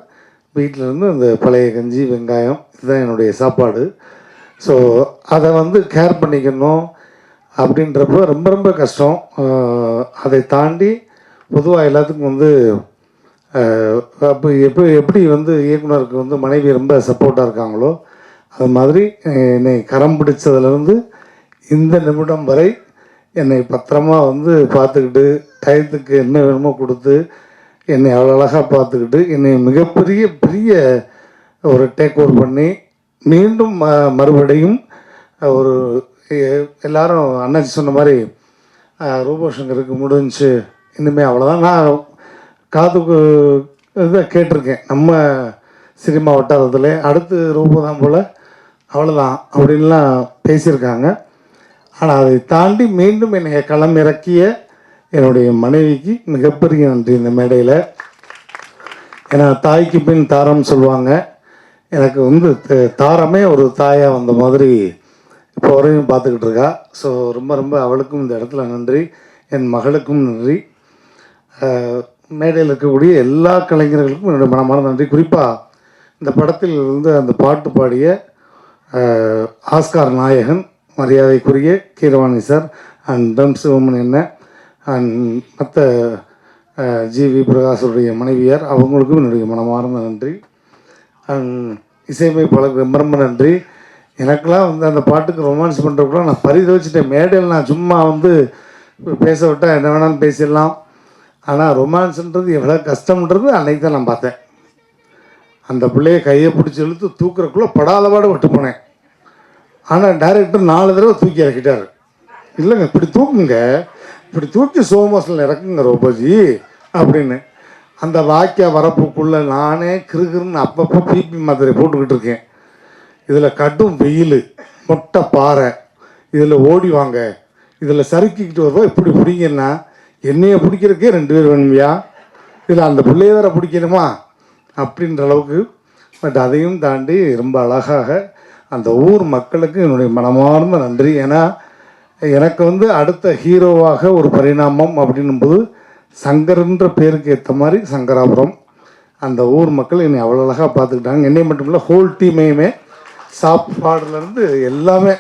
வீட்டில் இருந்து அந்த பழைய கஞ்சி, வெங்காயம், இதுதான் என்னுடைய சாப்பாடு. ஸோ அதை வந்து கேர் பண்ணிக்கணும் அப்படின்றப்ப ரொம்ப ரொம்ப கஷ்டம். அதை தாண்டி பொதுவாக எல்லாத்துக்கும் வந்து அப்போ எப்படி வந்து இயக்குனருக்கு வந்து மனைவி ரொம்ப சப்போர்ட்டாக இருக்காங்களோ அது மாதிரி என்னை கரம் பிடிச்சதுலேருந்து இந்த நிமிடம் வரை என்னை பத்திரமா வந்து பார்த்துக்கிட்டு, டயத்துக்கு என்ன வேணுமோ கொடுத்து, என்னை அவ்வளோ அழகாக பார்த்துக்கிட்டு, என்னை பெரிய ஒரு டேக் ஓவர் பண்ணி மீண்டும் மறுபடியும் ஒரு எல்லாரும் அண்ணாச்சி சொன்ன மாதிரி ரூபசங்கருக்கு முடிஞ்சு இனிமேல் அவ்வளோதான். நான் காதுக்கு இதை கேட்டிருக்கேன், நம்ம சினிமா வட்டாரத்தில் அடுத்து ரூபதான் போல், அவ்வளோதான் அப்படின்லாம் பேசியிருக்காங்க. ஆனால் அதை தாண்டி மீண்டும் என்னை களம் இறக்கிய என்னுடைய மனைவிக்கு மிகப்பெரிய நன்றி இந்த மேடையில். ஏன்னா தாய்க்கு பின் தாரம் சொல்லுவாங்க. எனக்கு வந்து தாரமே ஒரு தாயாக வந்த மாதிரி இப்போ வரையும் பார்த்துக்கிட்டு இருக்கா. ஸோ ரொம்ப ரொம்ப அவளுக்கும் இந்த இடத்துல நன்றி, என் மகளுக்கும் நன்றி, மேடையில் இருக்கக்கூடிய எல்லா கலைஞர்களுக்கும் என்னுடைய மனமான நன்றி. குறிப்பாக இந்த படத்தில் வந்து அந்த பாட்டு பாடிய ஆஸ்கார் நாயகன், மரியாதைக்குரிய கீரவாணி சார், அண்ட் ட்ரம் சிவமன் என்ன, அண்ட் மற்ற ஜிவி பிரகாஷுடைய மனைவியார், அவங்களுக்கும் என்னுடைய மனமார்ந்த நன்றி. அண்ட் இசையமைப்பாளருக்கு ரொம்ப ரொம்ப நன்றி. எனக்கெல்லாம் வந்து அந்த பாட்டுக்கு ரொமான்ஸ் பண்ணுறப்பெல்லாம் நான் பரிதவிச்சிட்டேன். மேடையில் நான் சும்மா வந்து பேச விட்டால் என்ன வேணாலும் பேசிடலாம், ஆனால் ரொமான்ஸுன்றது எவ்வளோ கஷ்டம்ன்றது அன்றைக்கி தான் நான் பார்த்தேன். அந்த பிள்ளையை கையை பிடிச்சி இழுத்து தூக்குறக்குள்ளே படாத பாடு விட்டு போனேன். ஆனால் டைரக்டர் 4 தடவை தூக்கி இறக்கிட்டார். இல்லைங்க, இப்படி தூக்குங்க, இப்படி தூக்கி சோமோஸில் இறக்குங்க ரோபோஜி அப்படின்னு. அந்த வாக்கிய வரப்புக்குள்ளே நானே கிருகிருன்னு அப்பப்போ பிபி மாத்திரை போட்டுக்கிட்டு இருக்கேன். இதில் கடும் வெயில், மொட்டை பாறை, இதில் ஓடி வாங்க, இதில் சறுக்கிக்கிட்டு வருவோம், இப்படி பிடிங்கன்னா என்னையை பிடிக்கிறதுக்கே 2 பேர் வேணுமையா, இதில் அந்த பிள்ளைய வேற பிடிக்கணுமா அப்படின்ற அளவுக்கு. பட் அதையும் தாண்டி ரொம்ப அழகாக அந்த ஊர் மக்களுக்கு என்னுடைய மனமார்ந்த நன்றி. ஏன்னா எனக்கு வந்து அடுத்த ஹீரோவாக ஒரு பரிணாமம் அப்படின்னும்போது சங்கர்ன்ற பேருக்கு ஏற்ற மாதிரி சங்கராபுரம் அந்த ஊர் மக்கள் என்னை அவ்வளோ அழகாக பார்த்துக்கிட்டாங்க. என்னை மட்டும் இல்லை, ஹோல் டீமையுமே, சாப்பாடுலேருந்து எல்லாமே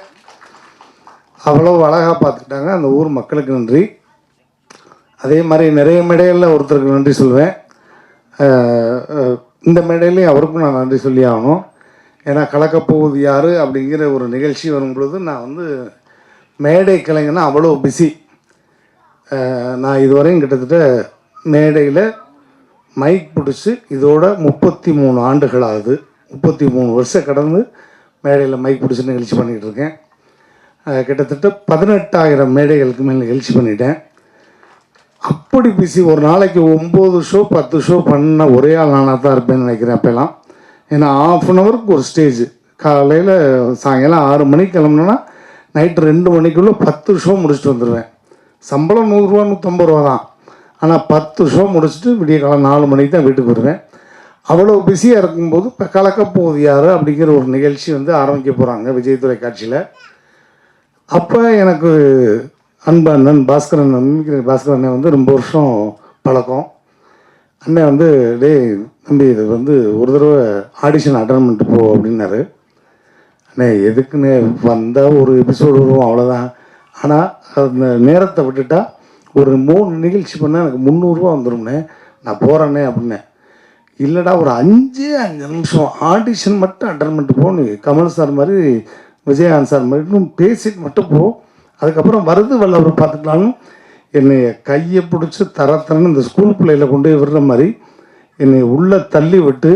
அவ்வளோ அழகாக பார்த்துக்கிட்டாங்க. அந்த ஊர் மக்களுக்கு நன்றி. அதே மாதிரி நிறைய மேடைகளில் ஒருத்தருக்கு நன்றி சொல்வேன். இந்த மேடையிலையும் அவருக்கும் நான் நன்றி சொல்லி ஆகணும். ஏன்னா கலக்கப்போவது யார் அப்படிங்கிற ஒரு நிகழ்ச்சி வரும் பொழுது நான் வந்து மேடை கலைஞனா அவ்வளோ பிஸி. நான் இதுவரையும் கிட்டத்தட்ட மேடையில் மைக் பிடிச்சி இதோட 33 ஆண்டுகள் ஆகுது. 33 வருஷம் கடந்து மேடையில் மைக் பிடிச்சி நிகழ்ச்சி பண்ணிகிட்டு இருக்கேன். கிட்டத்தட்ட 18,000 மேடைகளுக்கு மேல் நிகழ்ச்சி பண்ணிட்டேன். அப்படி பிஸி. ஒரு நாளைக்கு 9 ஷோ 10 ஷோ பண்ண ஒரே ஆள் நானாக தான் இருப்பேன்னு நினைக்கிறேன் அப்போலாம். ஏன்னா ½ ஒரு ஸ்டேஜ். காலையில் சாயங்காலம் 6 மணிக்கு கிளம்புனோன்னா நைட்டு 2 மணிக்குள்ளே 10 ஷோ முடிச்சுட்டு வந்துடுவேன். சம்பளம் 100 ரூபா 150 ரூபா தான். ஆனால் 10 ஷோ முடிச்சுட்டு விடிய காலம் 4 மணிக்கு தான் வீட்டுக்கு வருவேன். அவ்வளோ பிஸியாக இருக்கும்போது இப்போ கலக்கப்போகுது யார் அப்படிங்கிற ஒரு நிகழ்ச்சி வந்து ஆரம்பிக்க போகிறாங்க விஜய் தொலைக்காட்சியில். அப்போ எனக்கு அன்பு அண்ணன் பாஸ்கரன், பாஸ்கரன் வந்து ரொம்ப வருஷம் பழக்கம். அண்ணன் வந்து டேய் தம்பி இது வந்து ஒரு தடவை ஆடிஷன் அட்டன் பண்ணிட்டு போ அப்படின்னாரு. அண்ணே எதுக்குன்னு வந்தால் ஒரு எபிசோடு வரும் அவ்வளோதான். ஆனால் அந்த நேரத்தை விட்டுட்டா ஒரு 3 நிகழ்ச்சி பண்ணால் எனக்கு 300 ரூபா வந்துடும்ண்ணே, நான் போகிறேன்னே அப்படின்னேன். இல்லைடா ஒரு 5 நிமிஷம் ஆடிஷன் மட்டும் அட்டன் பண்ணிட்டு போன்னு கமல் சார் மாதிரி விஜயகாந்த் சார் மாதிரி இன்னும் பேசிட்டு மட்டும் போ, அதுக்கப்புறம் வருது வல்லவர் பார்த்துக்கலான்னு என்னை கையை பிடிச்சி தரத்தரன்னு இந்த ஸ்கூல் பிள்ளையில கொண்டு போய் விடுற மாதிரி என்னை உள்ளே தள்ளி விட்டு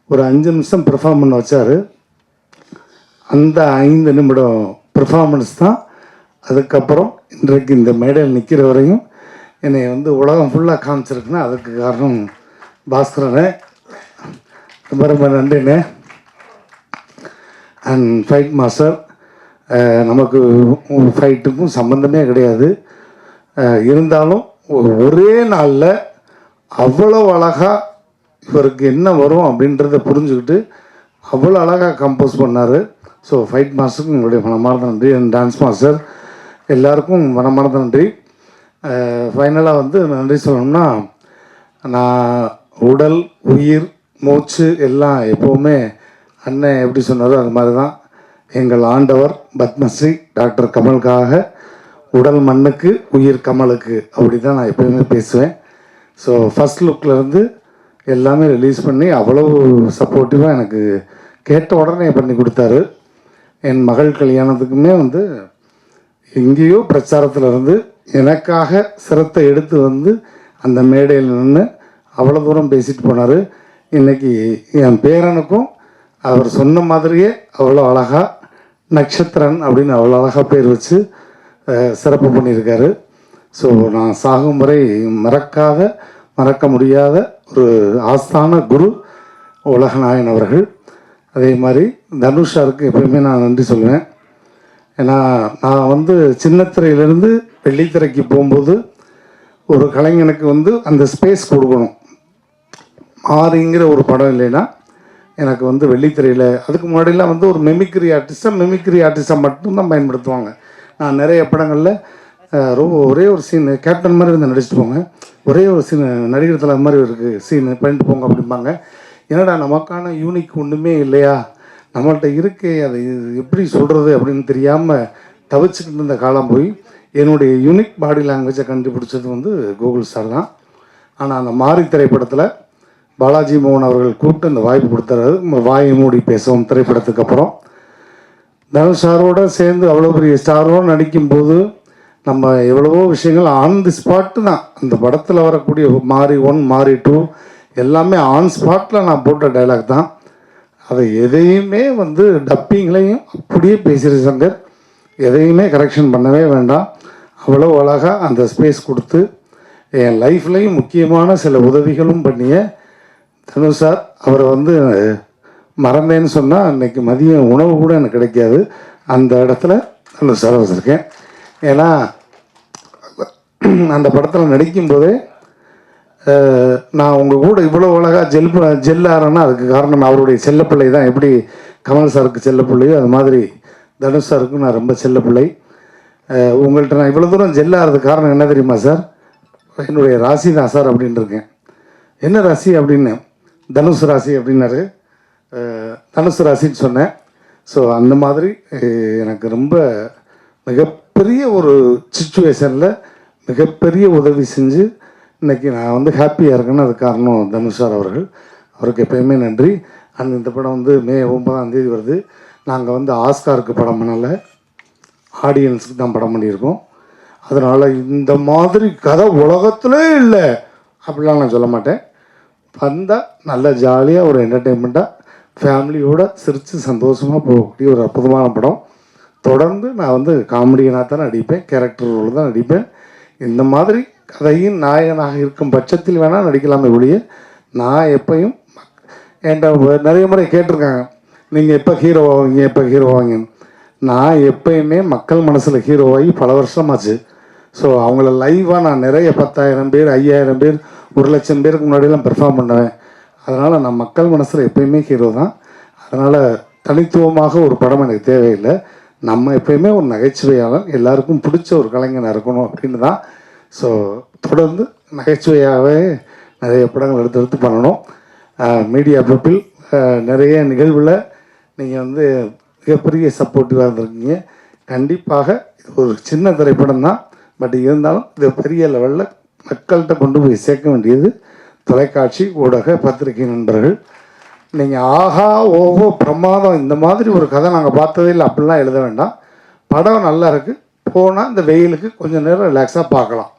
ஒரு 5 நிமிஷம் பெர்ஃபார்ம் பண்ண வச்சார். அந்த 5 நிமிடம் பெர்ஃபார்மன்ஸ் தான் அதுக்கப்புறம் இன்றைக்கு இந்த மேடையில் நிற்கிற வரையும் என்னை வந்து உலகம் ஃபுல்லாக காமிச்சிருக்குன்னா அதுக்கு காரணம் பாஸ்கரனே. ரொம்ப ரொம்ப நன்றிண்ணே. அண்ட் ஃபைட் மாஸ்டர், நமக்கு ஃபைட்டுக்கும் சம்மந்தமே கிடையாது. இருந்தாலும் ஒரே நாளில் அவ்வளோ அழகாக இவருக்கு என்ன வரும் அப்படின்றத புரிஞ்சுக்கிட்டு அவ்வளோ அழகாக கம்போஸ் பண்ணார். ஸோ ஃபைட் மாஸ்டருக்கும் உங்களுடைய மனமார்ந்த நன்றி. அண்ட் டான்ஸ் மாஸ்டர் எல்லாருக்கும் மனமார்ந்த நன்றி. ஃபைனலாக வந்து நன்றி சொல்லணும்னா, நான் உடல் உயிர் மூச்சு எல்லாம் எப்போவுமே அண்ணன் எப்படி சொன்னாரோ அது மாதிரி தான். எங்கள் ஆண்டவர் பத்மஸ்ரீ டாக்டர் கமலுக்காக உடல் மண்ணுக்கு உயிர் கமலுக்கு அப்படி தான் நான் எப்போயுமே பேசுவேன். ஸோ ஃபஸ்ட் லுக்லேருந்து எல்லாமே ரிலீஸ் பண்ணி அவ்வளோ சப்போர்ட்டிவாக எனக்கு கேட்ட உடனே பண்ணி கொடுத்தாரு. என் மகள் கல்யாணத்துக்குமே வந்து எங்கேயோ பிரச்சாரத்தில் இருந்து எனக்காக சிரத்தை எடுத்து வந்து அந்த மேடையில் நின்று அவ்வளோ தூரம் பேசிட்டு போனார். இன்றைக்கி என் பேரனுக்கும் அவர் சொன்ன மாதிரியே அவ்வளோ அழகாக நட்சத்திரன் அப்படின்னு அவ்வளோ அழகாக பேர் வச்சு சிறப்பு பண்ணியிருக்காரு. ஸோ நான் சாகும் வரை மறக்க முடியாத ஒரு ஆஸ்தான குரு உலகநாயன் அவர்கள். அதே மாதிரி தனுஷாருக்கு எப்பயுமே நான் நன்றி சொல்லுவேன். ஏன்னா நான் வந்து சின்னத்திரையிலேருந்து வெள்ளித்திரைக்கு போகும்போது ஒரு கலைஞனுக்கு வந்து அந்த ஸ்பேஸ் கொடுக்கணும். மாரிங்கிற ஒரு படம் இல்லைன்னா எனக்கு வந்து வெள்ளித்திரையில் அதுக்கு முன்னாடிலாம் வந்து ஒரு மெமிக்ரி ஆர்டிஸ்டை மட்டும்தான் பயன்படுத்துவாங்க. நான் நிறைய படங்களில் ஒரே ஒரு சீன் கேப்டன் மாதிரி வந்து நடிச்சுட்டு போங்க, ஒரே ஒரு சீன் நடிகர் தலை மாதிரி இருக்குது சீன் பண்ணிட்டு போங்க அப்படிம்பாங்க. என்னடா நமக்கான யூனிக் ஒன்றுமே இல்லையா, நம்மள்கிட்ட இருக்கே அதை எப்படி சொல்கிறது அப்படின்னு தெரியாமல் தவிச்சுக்கிட்டு இருந்த காலம் போய் என்னுடைய யூனிக் பாடி லாங்குவேஜை கண்டுபிடிச்சது வந்து கூகுள் சார் தான். ஆனால் அந்த மாரி திரைப்படத்தில் பாலாஜி மோகன் அவர்கள் கூப்பிட்டு அந்த வாய்ப்பு கொடுத்தாரு. வாயை மூடி பேசுவோம் திரைப்படத்துக்கு அப்புறம் தனுஷ் சாரோடு சேர்ந்து அவ்வளோ பெரிய ஸ்டாரோடு நடிக்கும்போது நம்ம எவ்வளவோ விஷயங்கள் ஆன் தி ஸ்பாட்டு தான். அந்த படத்தில் வரக்கூடிய மாரி 1 மாரி 2 எல்லாமே ஆன் ஸ்பாட்டில் நான் போட்ட டைலாக் தான். அதை எதையுமே வந்து டப்பிங்லையும் அப்படியே பேசுகிற சங்கர், எதையுமே கரெக்ஷன் பண்ணவே வேண்டாம். அவ்வளோ அழகாக அந்த ஸ்பேஸ் கொடுத்து என் லைஃப்லையும் முக்கியமான சில உதவிகளும் பண்ணிய தனுஷ் சார், அவரை வந்து மறந்தேன்னு சொன்னால் அன்றைக்கி மதியம் உணவு கூட எனக்கு கிடைக்காது. அந்த இடத்துல தனுஷ் சார் வச்சுருக்கேன். ஏன்னா அந்த படத்தில் நடிக்கும்போதே நான் உங்கள் கூட இவ்வளோ அழகாக ஜெல்லாகிறேன்னா அதுக்கு காரணம் அவருடைய செல்லப்பிள்ளை தான். எப்படி கமல் சாருக்கு செல்லப்பிள்ளையோ அது மாதிரி தனுஷ் சாருக்கும் நான் ரொம்ப செல்லப்பிள்ளை. உங்கள்கிட்ட நான் இவ்வளோ தூரம் ஜெல்லாகிறதுக்கு காரணம் என்ன தெரியுமா சார்? என்னுடைய ராசி தான் சார் அப்படின்ட்டு இருக்கேன். என்ன ராசி அப்படின்னு, தனுஷ் ராசி அப்படின்னாரு. தனுஷ் ராசின்னு சொன்னேன். ஸோ அந்த மாதிரி எனக்கு ரொம்ப மிகப்பெரிய ஒரு சிச்சுவேஷனில் மிகப்பெரிய உதவி செஞ்சு இன்றைக்கி நான் வந்து ஹாப்பியாக இருக்கேன்னு அது காரணம் தனுஷ் சார் அவர்கள். அவருக்கு எப்பயுமே நன்றி. அண்ட் இந்த படம் வந்து மே 9ஆம் தேதி வருது. நாங்கள் வந்து ஆஸ்காருக்கு படம் பண்ணலை, ஆடியன்ஸுக்கு தான் படம் பண்ணியிருக்கோம். அதனால் இந்த மாதிரி கதை உலகத்திலே இல்லை அப்படிலாம் நான் சொல்ல மாட்டேன். வந்தால் நல்ல ஜாலியாக ஒரு என்டர்டெயின்மெண்ட்டாக ஃபேமிலியோடு சிரித்து சந்தோஷமாக போகக்கூடிய ஒரு அற்புதமான படம். தொடர்ந்து நான் வந்து காமெடியனாக தான் நடிப்பேன், கேரக்டர் ரோல் தான் நடிப்பேன். இந்த மாதிரி கதையின் நாயகனாக இருக்கும் பட்சத்தில் வேணால் நடிக்கலாமே ஒழிய, நான் எப்பையும் என்கிட்ட நிறைய முறை கேட்டிருக்காங்க, நீங்கள் எப்போ ஹீரோ ஆவீங்க, எப்போ ஹீரோ ஆவீங்கன்னு. நான் எப்பயுமே மக்கள் மனசில் ஹீரோவாகி பல வருஷமாச்சு. ஸோ அவங்கள லைவாக நான் நிறைய 10,000 பேர், 5,000 பேர், 1,00,000 பேருக்கு முன்னாடியெல்லாம் பெர்ஃபார்ம் பண்ணுவேன். அதனால் நான் மக்கள் மனசில் எப்பயுமே ஹீரோ தான். அதனால் தனித்துவமாக ஒரு படம் எனக்கு தேவையில்லை. நம்ம எப்பயுமே ஒரு நகைச்சுவையாளர், எல்லாருக்கும் பிடிச்ச ஒரு கலைஞனாக இருக்கணும் அப்படின்னு தான். ஸோ தொடர்ந்து நகைச்சுவையாகவே நிறைய படங்கள் எடுத்து பண்ணணும். மீடியா பீப்பிள் நிறைய நிகழ்வில் நீங்கள் வந்து மிகப்பெரிய சப்போர்ட்டிவாக இருந்திருக்கீங்க. கண்டிப்பாக இது ஒரு சின்ன திரைப்படம் தான், பட் இருந்தாலும் இது பெரிய லெவலில் மக்கள்கிட்ட கொண்டு போய் சேர்க்க வேண்டியது தொலைக்காட்சி, ஊடக, பத்திரிகை நண்பர்கள். நீங்கள் ஆஹா ஓஹோ பிரமாதம், இந்த மாதிரி ஒரு கதை நாங்கள் பார்த்ததே இல்லை அப்படிலாம் எழுத வேண்டாம். படம் நல்லா இருக்குது, போனால் இந்த வெயிலுக்கு கொஞ்சம் நேரம் ரிலாக்ஸாக பார்க்கலாம்.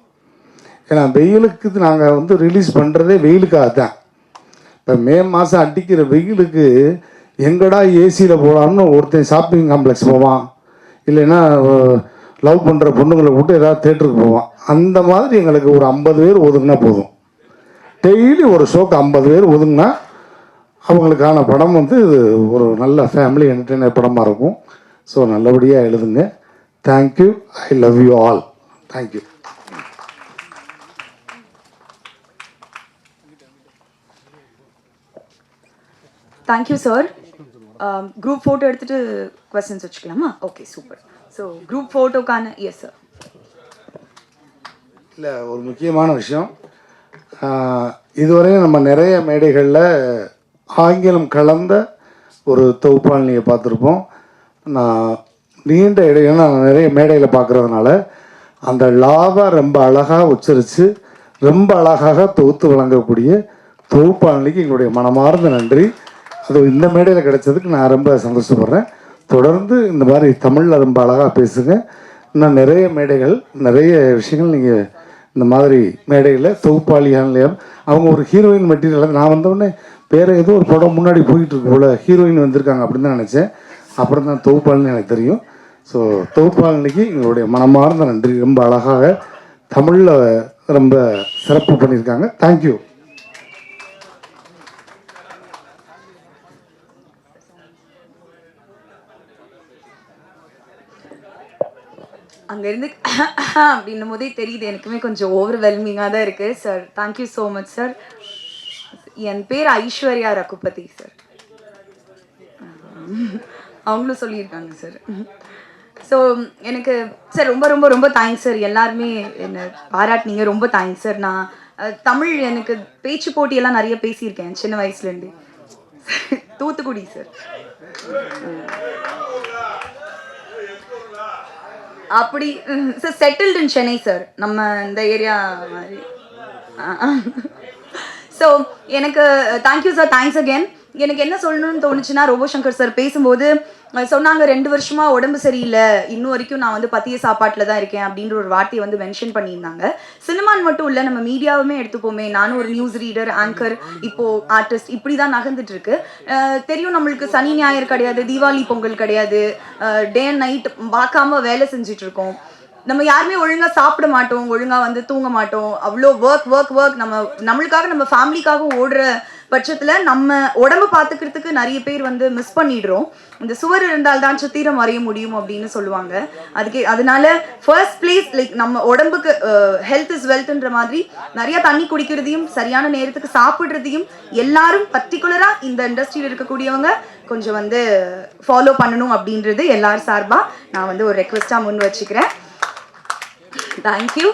ஏன்னா வெயிலுக்கு நாங்கள் வந்து ரிலீஸ் பண்ணுறதே வெயிலுக்காக தான். இப்போ மே மாதம் அடிக்கிற வெயிலுக்கு எங்கடா ஏசியில் போகலான்னு ஒருத்தன் ஷாப்பிங் காம்ப்ளெக்ஸ் போவான், இல்லைன்னா லவ் பண்ணுற பொண்ணுங்களை விட்டு ஏதாவது தேட்டருக்கு போவான். அந்த மாதிரி எங்களுக்கு ஒரு 50 பேர் ஒதுங்கினா போதும். டெய்லி ஒரு ஷோக்கு 50 பேர் ஒதுங்கினா அவங்களுக்கான படம் வந்து ஒரு நல்ல ஃபேமிலி என்டர்டெய்னர் படமாக இருக்கும். ஸோ நல்லபடியாக எழுதுங்க. Thank you. I love you all. Thank you. Thank you sir. Group photo எடுத்துகிட்டு கொஸ்டின்ஸ் வச்சுக்கலாமா? Okay, super. ஸோ குரூப் ஃபோட்டோக்கான எஸ் சார். இல்லை, ஒரு முக்கியமான விஷயம், இதுவரையும் நம்ம நிறைய மேடைகளில் ஆங்கிலம் கலந்த ஒரு தொகுப்பாளினியை பார்த்துருப்போம். நான் நீண்ட இடையில நான் நிறைய மேடையில் பார்க்குறதுனால அந்த லாவை ரொம்ப அழகாக உச்சரித்து ரொம்ப அழகாக தொகுத்து வழங்கக்கூடிய தொகுப்பாளினிக்கு எங்களுடைய மனமார்ந்த நன்றி. அது இந்த மேடையில் கிடைச்சதுக்கு நான் ரொம்ப சந்தோஷப்படுறேன். தொடர்ந்து இந்த மாதிரி தமிழில் ரொம்ப அழகாக பேசுங்க. இன்னும் நிறைய மேடைகள், நிறைய விஷயங்கள் நீங்கள் இந்த மாதிரி மேடையில் தொகுப்பாளியாக அவங்க ஒரு ஹீரோயின் மெட்டீரியல். நான் வந்தோடனே வேறு ஏதோ ஒரு படம் முன்னாடி போயிட்டு இருக்கு போல், ஹீரோயின் வந்திருக்காங்க அப்படின்னு தான் நினச்சேன். அப்புறம் தான் தொகுப்பாளினி எனக்கு தெரியும். ஸோ தொகுப்பாளினிக்கு எங்களுடைய மனமார்ந்த நன்றி. ரொம்ப அழகாக தமிழில் ரொம்ப சிறப்பு பண்ணியிருக்காங்க. தேங்க்யூ. அங்கேருந்து அப்படின்னும் போதே தெரியுது, எனக்குமே கொஞ்சம் ஓவர்வெல்மிங்காக தான் இருக்குது sir. Thank you so much sir. என் பேர் ஐஸ்வர்யா ரகுபதி சார். அவங்களும் சொல்லியிருக்காங்க சார். ஸோ எனக்கு சார் ரொம்ப ரொம்ப ரொம்ப தேங்க்ஸ் சார். எல்லாருமே என்னை பாராட்டினீங்க, ரொம்ப தேங்க்ஸ் சார். நான் தமிழ் எனக்கு பேச்சு போட்டியெல்லாம் நிறைய பேசியிருக்கேன் சின்ன வயசுலேருந்து. தூத்துக்குடி சார். அப்படி sir settled in Chennai sir, நம்ம இந்த ஏரியா மாதிரி. ஸோ எனக்கு தேங்க்யூ சார், தேங்க்ஸ் அகேன். எனக்கு என்ன சொல்லணும்னு தோணுச்சுன்னா, ரோபோசங்கர் சார் பேசும்போது சொன்னாங்க 2 வருஷமா உடம்பு சரியில்லை, இன்னும் வரைக்கும் நான் வந்து பத்திய சாப்பாட்டில் தான் இருக்கேன் அப்படின்ற ஒரு வார்த்தையை வந்து மென்ஷன் பண்ணியிருந்தாங்க. சினிமான்னு மட்டும் இல்லை, நம்ம மீடியாவுமே எடுத்துப்போமே. நானும் ஒரு நியூஸ் ரீடர், ஆங்கர், இப்போ ஆர்டிஸ்ட், இப்படி தான் நகர்ந்துட்டு இருக்கு. தெரியும் நம்மளுக்கு சனி ஞாயிறு கிடையாது, தீபாவளி பொங்கல் கிடையாது, டே அண்ட் நைட் பார்க்காம வேலை செஞ்சுட்டு இருக்கோம். நம்ம யாருமே ஒழுங்காக சாப்பிட மாட்டோம், ஒழுங்காக வந்து தூங்க மாட்டோம். அவ்வளோ ஒர்க் நம்மளுக்காக நம்ம ஃபேமிலிக்காக ஓடுற பட்சத்தில் நம்ம உடம்பு பார்த்துக்கிறதுக்கு நிறைய பேர் வந்து மிஸ் பண்ணிடுறோம். இந்த சுவர் இருந்தால் தான் சித்திரம் வரைய முடியும் அப்படின்னு சொல்லுவாங்க. அதனால ஃபர்ஸ்ட் பிளேஸ் லைக் நம்ம உடம்புக்கு ஹெல்த் இஸ் வெல்த்ன்ற மாதிரி நிறைய தண்ணி குடிக்கிறதையும் சரியான நேரத்துக்கு சாப்பிட்றதையும் எல்லாரும் பர்டிகுலராக இந்த இண்டஸ்ட்ரியில் இருக்கக்கூடியவங்க கொஞ்சம் வந்து ஃபாலோ பண்ணணும் அப்படின்றது எல்லாரும் சார்பாக நான் வந்து ஒரு ரெக்வெஸ்ட்டாக முன் வச்சுக்கிறேன். தேங்க்யூ.